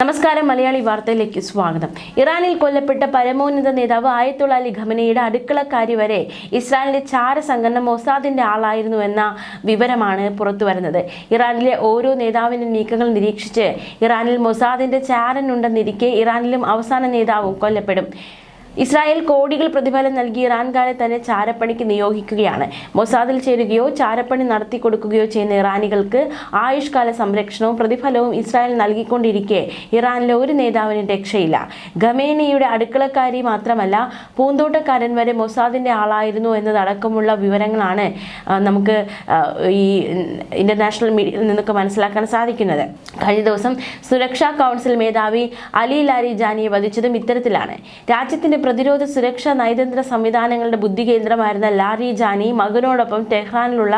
നമസ്കാരം. മലയാളി വാർത്തയിലേക്ക് സ്വാഗതം. ഇറാനിൽ കൊല്ലപ്പെട്ട പരമോന്നത നേതാവ് ആയത്തുള്ള അലി ഖമനയുടെ അടുക്കളക്കാരി വരെ ഇസ്രായേലിന്റെ ചാരസംഘടന മൊസാദിന്റെ ആളായിരുന്നു എന്ന വിവരമാണ് പുറത്തുവരുന്നത്. ഇറാനിലെ ഓരോ നേതാവിന്റെ നീക്കങ്ങൾ നിരീക്ഷിച്ച് ഇറാനിൽ മൊസാദിന്റെ ചാരനുണ്ടെന്നിരിക്കെ ഇറാനിലും അവസാന നേതാവും കൊല്ലപ്പെടും. ഇസ്രായേൽ കോടികൾ പ്രതിഫലം നൽകി ഇറാൻകാരെ തന്നെ ചാരപ്പണിക്ക് നിയോഗിക്കുകയാണ്. മൊസാദിൽ ചേരുകയോ ചാരപ്പണി നടത്തി കൊടുക്കുകയോ ചെയ്യുന്ന ഇറാനികൾക്ക് ആയുഷ്കാല സംരക്ഷണവും പ്രതിഫലവും ഇസ്രായേൽ നൽകിക്കൊണ്ടിരിക്കെ ഇറാനിലെ ഒരു നേതാവിന് രക്ഷയില്ല. ഖമേനിയുടെ അടുക്കളക്കാരി മാത്രമല്ല, പൂന്തോട്ടക്കാരൻ വരെ മൊസാദിന്റെ ആളായിരുന്നു എന്നതടക്കമുള്ള വിവരങ്ങളാണ് നമുക്ക് ഈ ഇന്റർനാഷണൽ മീഡിയയിൽ നിന്നൊക്കെ മനസ്സിലാക്കാൻ സാധിക്കുന്നത്. കഴിഞ്ഞ ദിവസം സുരക്ഷാ കൗൺസിൽ മേധാവി അലി ലാരിജാനിയെ വധിച്ചതും ഇത്തരത്തിലാണ്. രാജ്യത്തിന്റെ പ്രതിരോധ സുരക്ഷാ നയതന്ത്ര സംവിധാനങ്ങളുടെ ബുദ്ധി കേന്ദ്രമായിരുന്ന ലാരിജാനി മകനോടൊപ്പം ടെഹ്റാനിലുള്ള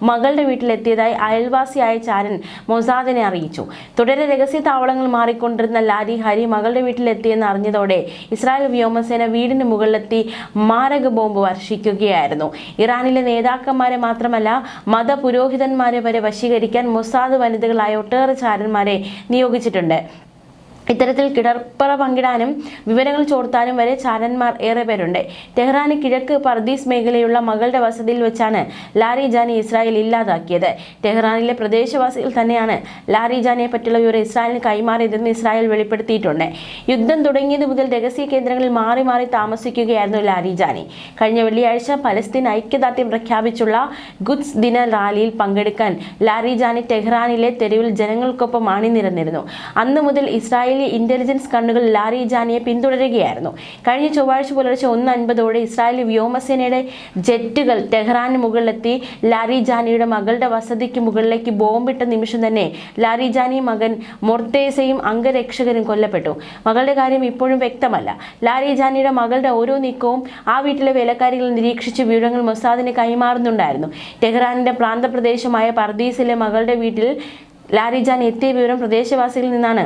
മകളുടെ വീട്ടിലെത്തിയതായി അയൽവാസിയായ ചാരൻ മൊസാദിനെ അറിയിച്ചു. തുടരെ രഹസ്യ താവളങ്ങൾ മാറിക്കൊണ്ടിരുന്ന ലാരി ഹരി മകളുടെ വീട്ടിലെത്തിയെന്ന് അറിഞ്ഞതോടെ ഇസ്രായേൽ വ്യോമസേന വീടിന് മുകളിലെത്തി മാരക ബോംബ് വർഷിക്കുകയായിരുന്നു. ഇറാനിലെ നേതാക്കന്മാരെ മാത്രമല്ല, മതപുരോഹിതന്മാരെ വരെ വശീകരിക്കാൻ മൊസാദ് വനിതകളായ ഒട്ടേറെ ചാരന്മാരെ നിയോഗിച്ചിട്ടുണ്ട്. ഇത്തരത്തിൽ കിടപ്പറ പങ്കിടാനും വിവരങ്ങൾ ചോർത്താനും വരെ ചാരന്മാർ ഏറെ പേരുണ്ട്. ടെഹ്റാന് കിഴക്ക് പർദീസ് മേഖലയുള്ള മകളുടെ വസതിയിൽ വെച്ചാണ് ലാരിജാനി ഇസ്രായേൽ ഇല്ലാതാക്കിയത്. ടെഹ്റാനിലെ പ്രദേശവാസികൾ തന്നെയാണ് ലാരിജാനിയെ പറ്റിയുള്ള വിവരം ഇസ്രായേലിന് കൈമാറിയതെന്ന് ഇസ്രായേൽ വെളിപ്പെടുത്തിയിട്ടുണ്ട്. യുദ്ധം തുടങ്ങിയത് മുതൽ രഹസ്യ കേന്ദ്രങ്ങളിൽ മാറി മാറി താമസിക്കുകയായിരുന്നു ലാരിജാനി. കഴിഞ്ഞ വെള്ളിയാഴ്ച പലസ്തീൻ ഐക്യദാർഢ്യം പ്രഖ്യാപിച്ചുള്ള ഖുദ്സ് ദിന റാലിയിൽ പങ്കെടുക്കാൻ ലാരിജാനി ടെഹ്റാനിലെ തെരുവിൽ ജനങ്ങൾക്കൊപ്പം അണിനിരന്നിരുന്നു. അന്നു മുതൽ ഇസ്രായേലി ഇന്റലിജൻസ് കണ്ണുകൾ ലാരിജാനിയെ പിന്തുടരുകയായിരുന്നു. കഴിഞ്ഞ ചൊവ്വാഴ്ച പുലർച്ചെ 1:50 ഇസ്രായേലി വ്യോമസേനയുടെ ജെറ്റുകൾ ടെഹ്റാന് മുകളിലെത്തി ലാരിജാനിയുടെ മകളുടെ വസതിക്ക് മുകളിലേക്ക് ബോംബിട്ട നിമിഷം തന്നെ ലാരിജാനി മകൻ മൊർത്തേസയും അംഗരക്ഷകരും കൊല്ലപ്പെട്ടു. മകളുടെ കാര്യം ഇപ്പോഴും വ്യക്തമല്ല. ലാരിജാനിയുടെ മകളുടെ ഓരോ നീക്കവും ആ വീട്ടിലെ വേലക്കാരികൾ നിരീക്ഷിച്ച് വിവരങ്ങൾ മൊസാദിന് കൈമാറുന്നുണ്ടായിരുന്നു. ടെഹ്റാനിന്റെ പ്രാന്തപ്രദേശമായ പർദീസിലെ മകളുടെ വീട്ടിൽ ലാരിജാനി എത്തിയ വിവരം പ്രദേശവാസികളിൽ നിന്നാണ്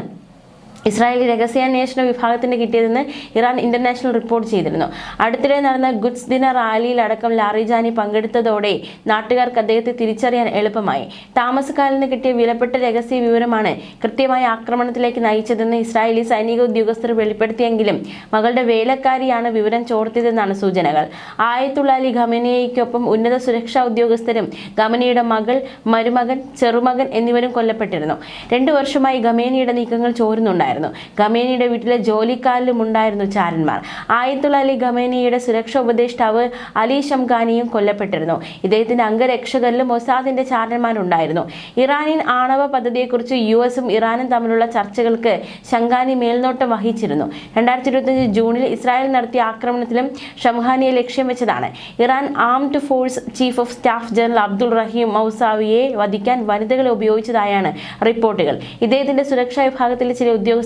ഇസ്രായേലി രഹസ്യാന്വേഷണ വിഭാഗത്തിന് കിട്ടിയതെന്ന് ഇറാൻ ഇന്റർനാഷണൽ റിപ്പോർട്ട് ചെയ്തിരുന്നു. അടുത്തിടെ നടന്ന ഖുദ്സ് ദിന റാലിയിലടക്കം ലാരിജാനി പങ്കെടുത്തതോടെ നാട്ടുകാർക്ക് അദ്ദേഹത്തെ തിരിച്ചറിയാൻ എളുപ്പമായി. താമസക്കാരിൽ കിട്ടിയ വിലപ്പെട്ട രഹസ്യ വിവരമാണ് കൃത്യമായ ആക്രമണത്തിലേക്ക് നയിച്ചതെന്ന് ഇസ്രായേലി സൈനിക ഉദ്യോഗസ്ഥർ വെളിപ്പെടുത്തിയെങ്കിലും മകളുടെ വേലക്കാരിയാണ് വിവരം ചോർത്തിയതെന്നാണ് സൂചനകൾ. ആയത്തുള്ള അലി ഖമനേയിക്കൊപ്പം ഉന്നത സുരക്ഷാ ഉദ്യോഗസ്ഥരും ഖമനയുടെ മകൾ, മരുമകൻ, ചെറുമകൻ എന്നിവരും കൊല്ലപ്പെട്ടിരുന്നു. 2 വർഷമായി ഖമേനിയുടെ നീക്കങ്ങൾ ചോരുന്നുണ്ടായിരുന്നു. ഖമേനിയുടെ വീട്ടിലെ ജോലിക്കാരിലും ഉണ്ടായിരുന്നു ചാരന്മാർ. ആയത്തുള്ള അലി ഖമേനിയുടെ സുരക്ഷാ ഉപദേഷ്ടാവ് അലി ഷംഖാനിയും കൊല്ലപ്പെട്ടിരുന്നു. ഇദ്ദേഹത്തിന്റെ അംഗരക്ഷകരിലും മൊസാദിന്റെ ചാരന്മാരുണ്ടായിരുന്നു. ഇറാനിയൻ ആണവ പദ്ധതിയെക്കുറിച്ച് US-ഉം ഇറാനും തമ്മിലുള്ള ചർച്ചകൾക്ക് ഷംഖാനി മേൽനോട്ടം വഹിച്ചിരുന്നു. 2025 ജൂണിൽ ഇസ്രായേൽ നടത്തിയ ആക്രമണത്തിലും ഷംഖാനിയെ ലക്ഷ്യം വെച്ചതാണ്. Iran armed force chief of staff general Abdul Rahim മൗസാവിയെ വധിക്കാൻ വനിതകളെ ഉപയോഗിച്ചതായാണ് റിപ്പോർട്ടുകൾ. ഇദ്ദേഹത്തിന്റെ സുരക്ഷാ വിഭാഗത്തിലെ ചില ഉദ്യോഗസ്ഥരെ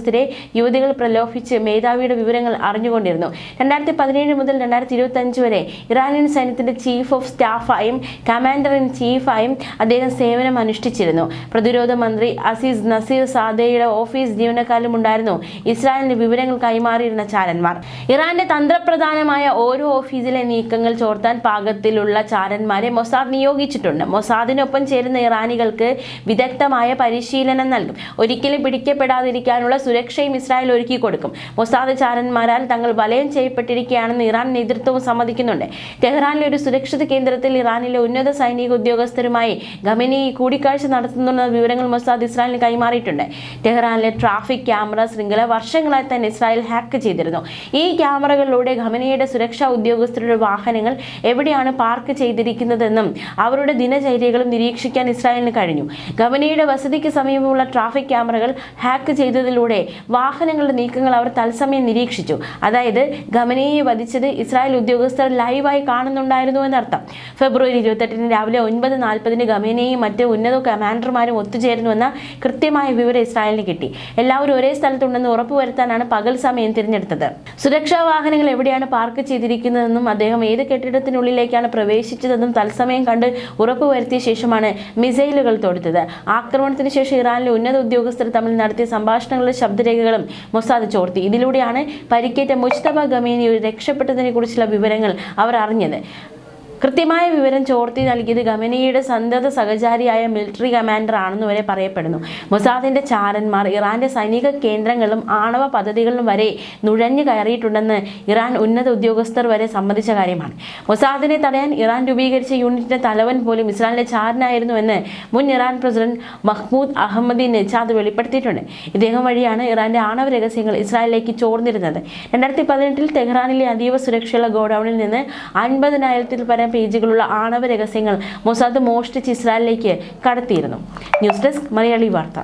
യുവതികൾ പ്രലോഭിച്ച് മേധാവിയുടെ വിവരങ്ങൾ അറിഞ്ഞുകൊണ്ടിരുന്നു. 2017 മുതൽ 2025 വരെ ഇറാനിയൻ സൈന്യത്തിന്റെ ചീഫ് ഓഫ് സ്റ്റാഫായും കമാൻഡർ ഇൻ ചീഫായും അദ്ദേഹം സേവനം അനുഷ്ഠിച്ചിരുന്നു. പ്രതിരോധ മന്ത്രി അസീസ് നസീർ സാദേയുടെ ഓഫീസ് ജീവനക്കാരിലും ഉണ്ടായിരുന്നു ഇസ്രായേലിന്റെ വിവരങ്ങൾ കൈമാറിയിരുന്ന ചാരന്മാർ. ഇറാന്റെ തന്ത്രപ്രധാനമായ ഓരോ ഓഫീസിലെ നീക്കങ്ങൾ ചോർത്താൻ പാകത്തിലുള്ള ചാരന്മാരെ മൊസാദ് നിയോഗിച്ചിട്ടുണ്ട്. മൊസാദിനൊപ്പം ചേരുന്ന ഇറാനികൾക്ക് വിദഗ്ധമായ പരിശീലനം നൽകും. ഒരിക്കലും പിടിക്കപ്പെടാതിരിക്കാനുള്ള സുരക്ഷയും ഇസ്രായേൽ ഒരുക്കി കൊടുക്കും. മൊസാദ് ചാരന്മാരാൽ തങ്ങൾ വലയം ചെയ്യപ്പെട്ടിരിക്കുകയാണെന്ന് ഇറാൻ നേതൃത്വവും സമ്മതിക്കുന്നുണ്ട്. ടെഹ്റാനിലെ ഒരു സുരക്ഷിത കേന്ദ്രത്തിൽ ഇറാനിലെ ഉന്നത സൈനിക ഉദ്യോഗസ്ഥരുമായി ഖമേനി കൂടിക്കാഴ്ച നടത്തുന്ന വിവരങ്ങൾ മൊസാദ് ഇസ്രായേലിന് കൈമാറിയിട്ടുണ്ട്. ടെഹ്റാനിലെ ട്രാഫിക് ക്യാമറ ശൃംഖല വർഷങ്ങളായി തന്നെ ഇസ്രായേൽ ഹാക്ക് ചെയ്തിരുന്നു. ഈ ക്യാമറകളിലൂടെ ഖമേനിയുടെ സുരക്ഷാ ഉദ്യോഗസ്ഥരുടെ വാഹനങ്ങൾ എവിടെയാണ് പാർക്ക് ചെയ്തിരിക്കുന്നതെന്നും അവരുടെ ദിനചര്യകളും നിരീക്ഷിക്കാൻ ഇസ്രായേലിന് കഴിഞ്ഞു. ഖമേനിയുടെ വസതിക്ക് സമീപമുള്ള ട്രാഫിക് ക്യാമറകൾ ഹാക്ക് ചെയ്തതിലൂടെ വാഹനങ്ങളുടെ നീക്കങ്ങൾ അവർ തത്സമയം നിരീക്ഷിച്ചു. അതായത് ഖമേനിയെ വധിച്ചത് ഇസ്രായേൽ ഉദ്യോഗസ്ഥർ ലൈവായി കാണുന്നുണ്ടായിരുന്നു എന്നർത്ഥം. ഫെബ്രുവരി 28 രാവിലെ 9:40 ഖമേനിയും മറ്റ് ഉന്നത കമാൻഡർമാരും ഒത്തുചേരുന്നുവെന്ന കൃത്യമായ വിവരം ഇസ്രായേലിന് കിട്ടി. എല്ലാവരും ഒരേ സ്ഥലത്തുണ്ടെന്ന് ഉറപ്പുവരുത്താനാണ് പകൽ സമയം തിരഞ്ഞെടുത്തത്. സുരക്ഷാ വാഹനങ്ങൾ എവിടെയാണ് പാർക്ക് ചെയ്തിരിക്കുന്നതെന്നും അദ്ദേഹം ഏത് കെട്ടിടത്തിനുള്ളിലേക്കാണ് പ്രവേശിച്ചതെന്നും തത്സമയം കണ്ട് ഉറപ്പുവരുത്തിയ ശേഷമാണ് മിസൈലുകൾ തൊടുത്തത്. ആക്രമണത്തിന് ശേഷം ഇറാനിലെ ഉന്നത ഉദ്യോഗസ്ഥർ തമ്മിൽ നടത്തിയ സംഭാഷണങ്ങളുടെ ശബ്ദരേഖകളും മൊസാദ് ചോർത്തി. ഇതിലൂടെയാണ് പരിക്കേറ്റ മുജ്തബ ഖമേനി രക്ഷപ്പെട്ടതിനെ കുറിച്ചുള്ള വിവരങ്ങൾ അവർ അറിഞ്ഞത്. കൃത്യമായ വിവരം ചോർത്തി നൽകിയത് ഖമനയുടെ സന്തത സഹചാരിയായ മിലിറ്ററി കമാൻഡർ ആണെന്ന് വരെ പറയപ്പെടുന്നു. മൊസാദിന്റെ ചാരന്മാർ ഇറാന്റെ സൈനിക കേന്ദ്രങ്ങളിലും ആണവ പദ്ധതികളിലും വരെ നുഴഞ്ഞു കയറിയിട്ടുണ്ടെന്ന് ഇറാൻ ഉന്നത ഉദ്യോഗസ്ഥർ വരെ സമ്മതിച്ച കാര്യമാണ്. മൊസാദിനെ തടയാൻ ഇറാൻ രൂപീകരിച്ച യൂണിറ്റിന്റെ തലവൻ പോലും ഇസ്രായേലിലെ ചാരനായിരുന്നുവെന്ന് മുൻ Iran president Mahmoud Ahmadi Nejad വെളിപ്പെടുത്തിയിട്ടുണ്ട്. ഇദ്ദേഹം വഴിയാണ് ഇറാന്റെ ആണവ രഹസ്യങ്ങൾ ഇസ്രായേലിലേക്ക് ചോർന്നിരുന്നത്. 2018 തെഹ്റാനിലെ അതീവ സുരക്ഷയുള്ള ഗോഡൌണിൽ നിന്ന് 50,000-ൽ പരം പേജുകളുള്ള ആണവ രഹസ്യങ്ങൾ മൊസാദ് മോഷ്ടിച്ച് ഇസ്രായേലിലേക്ക് കടത്തിയിരുന്നു. ന്യൂസ് ഡെസ്ക് മലയാളി വാർത്ത.